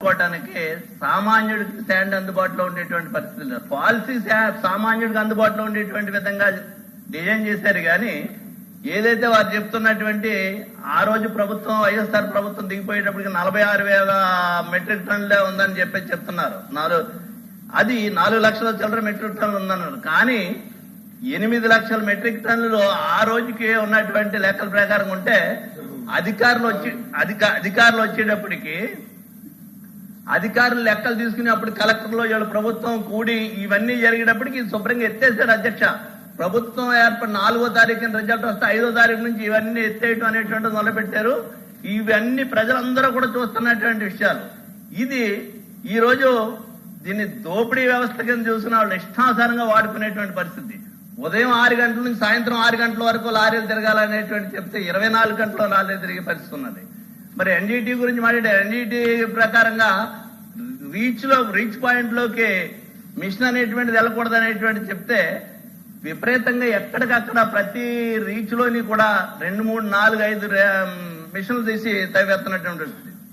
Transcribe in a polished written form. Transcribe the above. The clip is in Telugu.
కోవటానికి సామాన్యుడికి స్టాండ్ అందుబాటులో ఉండేటువంటి పరిస్థితులు, పాలసీ సామాన్యుడికి అందుబాటులో ఉండేటువంటి విధంగా డిజైన్ చేశారు. కానీ ఏదైతే వారు చెప్తున్నటువంటి ఆ రోజు ప్రభుత్వం వైఎస్ఆర్ ప్రభుత్వం దిగిపోయేటప్పటికి 46,000 మెట్రిక్ టన్నులే ఉందని చెప్తున్నారు. అది 4 లక్షల చిల్లర మెట్రిక్ టన్నులు ఉందన్నారు. కానీ 8 లక్షల మెట్రిక్ టన్నులు ఆ రోజుకి ఉన్నటువంటి లెక్కల ప్రకారం ఉంటే అధికారులు వచ్చేటప్పటికి అధికారులు లెక్కలు తీసుకుని అప్పుడు కలెక్టర్లో వీళ్ళ ప్రభుత్వం కూడి ఇవన్నీ జరిగేటప్పటికి శుభ్రంగా ఎత్తేసాడు అధ్యక్ష. ప్రభుత్వం ఏర్పడి 4వ తారీఖున రిజల్ట్ వస్తే 5వ తారీఖు నుంచి ఇవన్నీ ఎత్తేయటం అనేటువంటిది మొదలుపెట్టారు. ఇవన్నీ ప్రజలందరూ కూడా చూస్తున్నటువంటి విషయాలు. ఇది ఈ రోజు దీన్ని దోపిడీ వ్యవస్థ కింద చూసిన వాళ్ళు ఇష్టానుసారంగా వాడుకునేటువంటి పరిస్థితి. ఉదయం 6 గంటల నుంచి సాయంత్రం 6 గంటల వరకు లారీలు తిరగాలనేటువంటి చెప్తే 24 గంటలు లారీలు తిరిగే పరిస్థితి ఉన్నది. మరి ఎన్జిటి గురించి మాట్లాడే ఎన్జిటి ప్రకారంగా రీచ్ పాయింట్ లోకి మిషన్ అనేటువంటిది వెళ్ళకూడదు అనేటువంటి చెప్తే విపరీతంగా ఎక్కడికక్కడ ప్రతి రీచ్ లోని కూడా 2, 3, 4, 5 మిషన్లు తీసి తవ్వేస్తున్నటువంటి